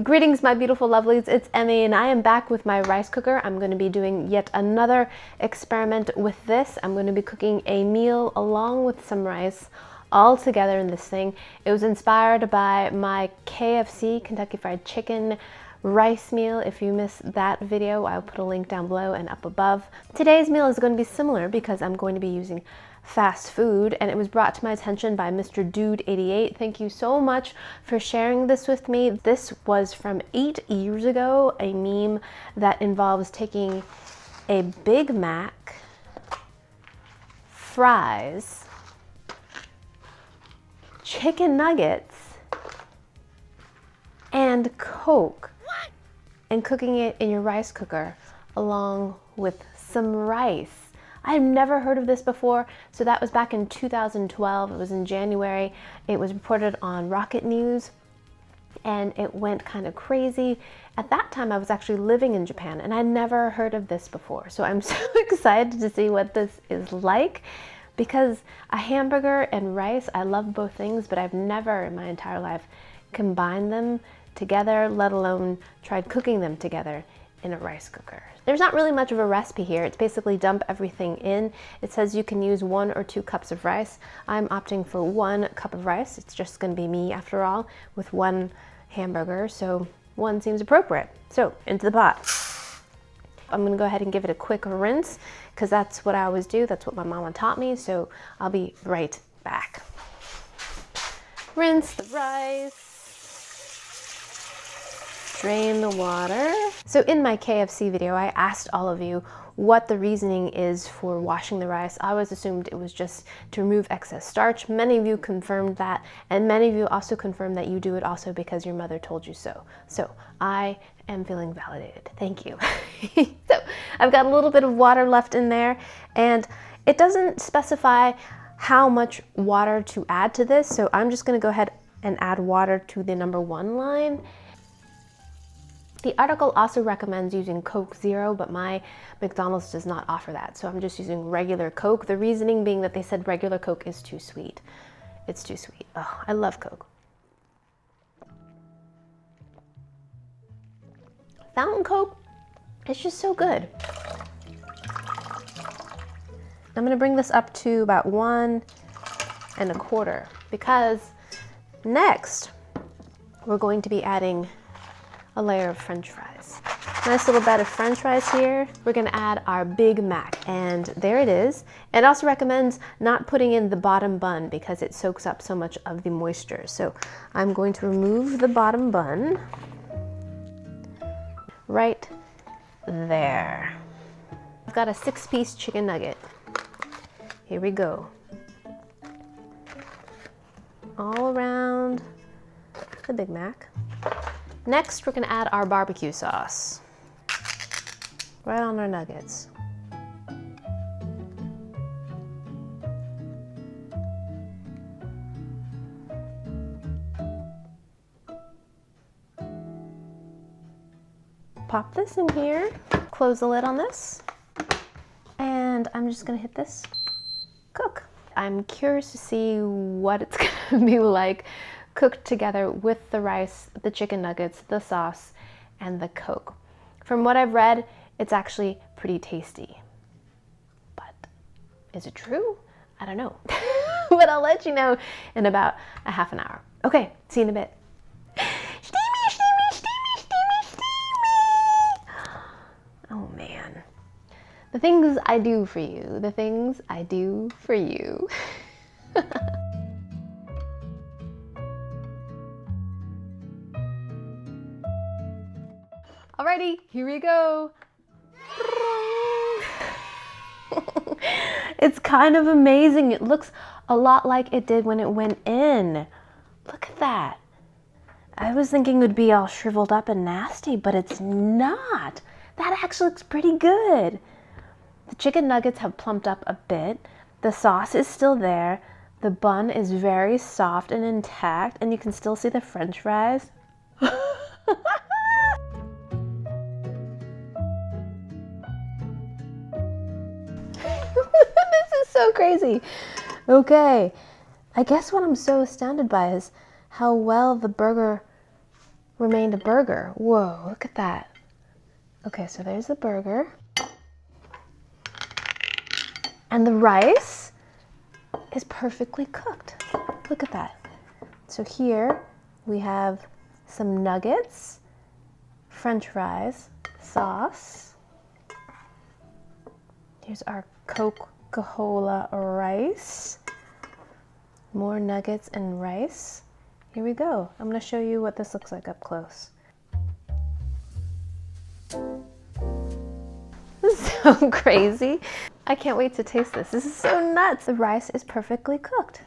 Greetings, my beautiful lovelies. It's Emmy, and I am back with my rice cooker. I'm going to be doing yet another experiment with this. I'm going to be cooking a meal along with some rice all together in this thing. It was inspired by my KFC, Kentucky Fried Chicken rice meal. If you missed that video, I'll put a link down below and up above. Today's meal is going to be similar because I'm going to be using fast food, and it was brought to my attention by Mr. Dude88. Thank you so much for sharing this with me. This was from 8 years ago, a meme that involves taking a Big Mac, fries, chicken nuggets, and Coke, and cooking it in your rice cooker along with some rice. I had never heard of this before, so that was back in 2012. It was in January. It was reported on Rocket News, and it went kind of crazy. At that time, I was actually living in Japan, and I'd never heard of this before. So I'm so excited to see what this is like, because a hamburger and rice, I love both things, but I've never in my entire life combined them together, let alone tried cooking them together in a rice cooker. There's not really much of a recipe here. It's basically dump everything in. It says you can use 1 or 2 cups of rice. I'm opting for 1 cup of rice. It's just gonna be me after all with 1 hamburger, so 1 seems appropriate. So into the pot. I'm gonna go ahead and give it a quick rinse because that's what I always do. That's what my mama taught me, so I'll be right back. Rinse the rice. Drain the water. So in my KFC video, I asked all of you what the reasoning is for washing the rice. I always assumed it was just to remove excess starch. Many of you confirmed that, and many of you also confirmed that you do it also because your mother told you so. So I am feeling validated. Thank you. So I've got a little bit of water left in there, and it doesn't specify how much water to add to this, so I'm just gonna go ahead and add water to the number 1 line. The article also recommends using Coke Zero, but my McDonald's does not offer that, so I'm just using regular Coke. The reasoning being that they said regular Coke is too sweet. It's too sweet. Oh, I love Coke. Fountain Coke, it's just so good. I'm gonna bring this up to about 1 1/4 because next we're going to be adding a layer of French fries. Nice little bed of French fries here. We're gonna add our Big Mac, and there it is. It also recommends not putting in the bottom bun because it soaks up so much of the moisture. So I'm going to remove the bottom bun right there. I've got a 6-piece chicken nugget. Here we go. All around the Big Mac. Next, we're gonna add our barbecue sauce right on our nuggets. Pop this in here, close the lid on this, and I'm just gonna hit this cook. I'm curious to see what it's gonna be like cooked together with the rice, the chicken nuggets, the sauce, and the Coke. From what I've read, it's actually pretty tasty. But is it true? I don't know. But I'll let you know in about a half an hour. Okay, see you in a bit. Steamy, steamy, steamy, steamy, steamy. Oh man. The things I do for you, the things I do for you. Alrighty, here we go. It's kind of amazing. It looks a lot like it did when it went in. Look at that. I was thinking it would be all shriveled up and nasty, but it's not. That actually looks pretty good. The chicken nuggets have plumped up a bit. The sauce is still there. The bun is very soft and intact, and you can still see the French fries. This is so crazy. Okay, I guess what I'm so astounded by is how well the burger remained a burger. Whoa, look at that. Okay, so there's the burger. And the rice is perfectly cooked. Look at that. So here we have some nuggets, French fries, sauce. Here's our Coca-Cola rice. More nuggets and rice. Here we go. I'm going to show you what this looks like up close. This is so crazy. I can't wait to taste this. This is so nuts. The rice is perfectly cooked.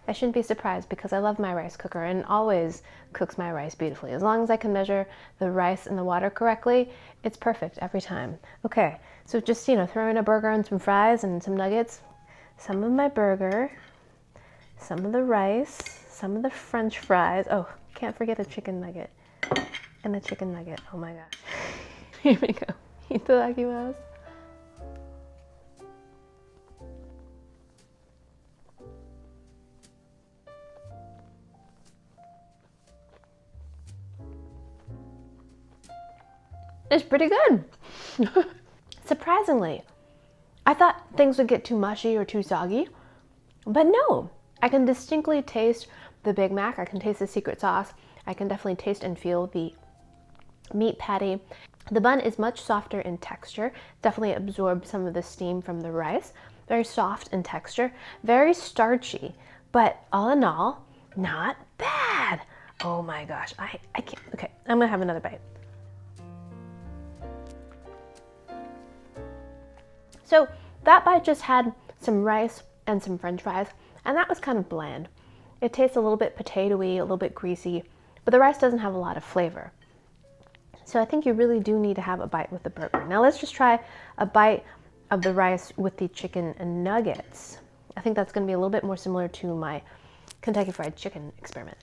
I shouldn't be surprised because I love my rice cooker and always cooks my rice beautifully. As long as I can measure the rice and the water correctly, it's perfect every time. Okay, so just, throw in a burger and some fries and some nuggets. Some of my burger, some of the rice, some of the French fries. Oh, can't forget a chicken nugget. And a chicken nugget. Oh my gosh. Here we go. Itadakimasu. It's pretty good. Surprisingly, I thought things would get too mushy or too soggy, but no. I can distinctly taste the Big Mac. I can taste the secret sauce. I can definitely taste and feel the meat patty. The bun is much softer in texture, definitely absorbed some of the steam from the rice. Very soft in texture, very starchy, but all in all, not bad. Oh my gosh, I can't. Okay, I'm gonna have another bite. So that bite just had some rice and some French fries, and that was kind of bland. It tastes a little bit potatoey, a little bit greasy, but the rice doesn't have a lot of flavor. So I think you really do need to have a bite with the burger. Now let's just try a bite of the rice with the chicken and nuggets. I think that's gonna be a little bit more similar to my Kentucky Fried Chicken experiment.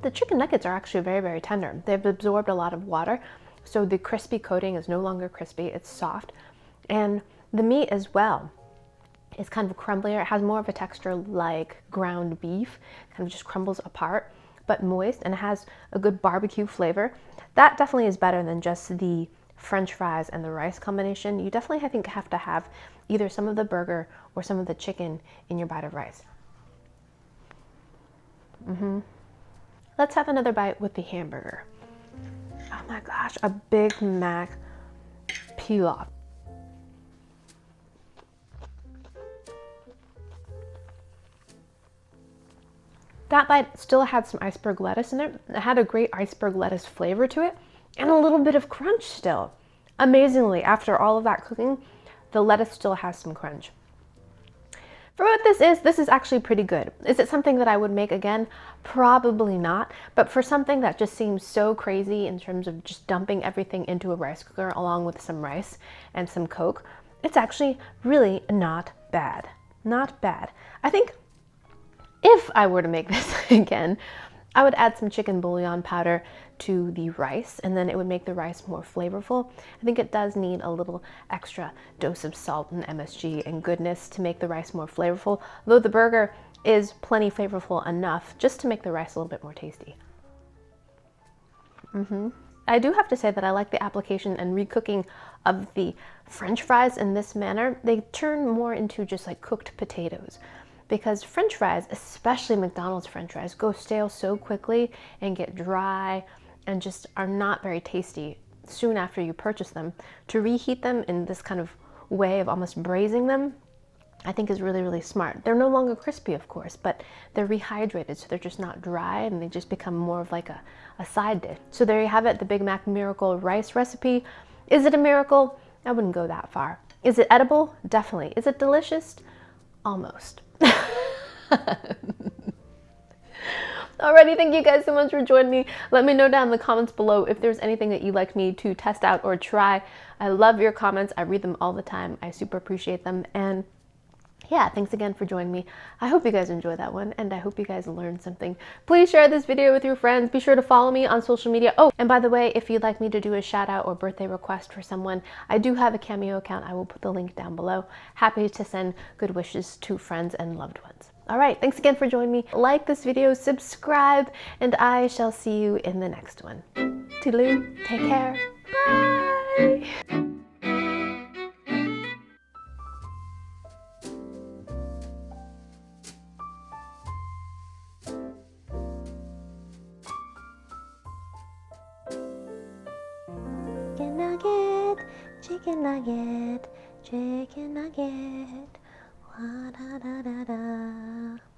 The chicken nuggets are actually very, very tender. They've absorbed a lot of water, so the crispy coating is no longer crispy, it's soft. And the meat as well is kind of crumblier. It has more of a texture like ground beef, kind of just crumbles apart, but moist, and it has a good barbecue flavor. That definitely is better than just the French fries and the rice combination. You definitely, I think, have to have either some of the burger or some of the chicken in your bite of rice. Let's have another bite with the hamburger. Oh my gosh, a Big Mac pilaf. That bite still had some iceberg lettuce in it. It had a great iceberg lettuce flavor to it and a little bit of crunch still. Amazingly, after all of that cooking, the lettuce still has some crunch. For what this is actually pretty good. Is it something that I would make again? Probably not, but for something that just seems so crazy in terms of just dumping everything into a rice cooker along with some rice and some Coke, it's actually really not bad. Not bad. I think if I were to make this again, I would add some chicken bouillon powder to the rice, and then it would make the rice more flavorful. I think it does need a little extra dose of salt and MSG and goodness to make the rice more flavorful, though the burger is plenty flavorful enough just to make the rice a little bit more tasty. I do have to say that I like the application and recooking of the French fries in this manner. They turn more into just like cooked potatoes, because French fries, especially McDonald's French fries, go stale so quickly and get dry and just are not very tasty soon after you purchase them. To reheat them in this kind of way of almost braising them, I think is really, really smart. They're no longer crispy, of course, but they're rehydrated, so they're just not dry and they just become more of like a side dish. So there you have it, the Big Mac Miracle Rice recipe. Is it a miracle? I wouldn't go that far. Is it edible? Definitely. Is it delicious? Almost. Alrighty, thank you guys so much for joining me. Let me know down in the comments below if there's anything that you'd like me to test out or try. I love your comments. I read them all the time. I super appreciate them. And yeah, thanks again for joining me. I hope you guys enjoyed that one, and I hope you guys learned something. Please share this video with your friends. Be sure to follow me on social media. Oh, and by the way, if you'd like me to do a shout out or birthday request for someone, I do have a Cameo account. I will put the link down below. Happy to send good wishes to friends and loved ones. All right, thanks again for joining me. Like this video, subscribe, and I shall see you in the next one. Toodaloo, take care, bye! Chicken nugget, chicken nugget, chicken nugget. Wa da da da da.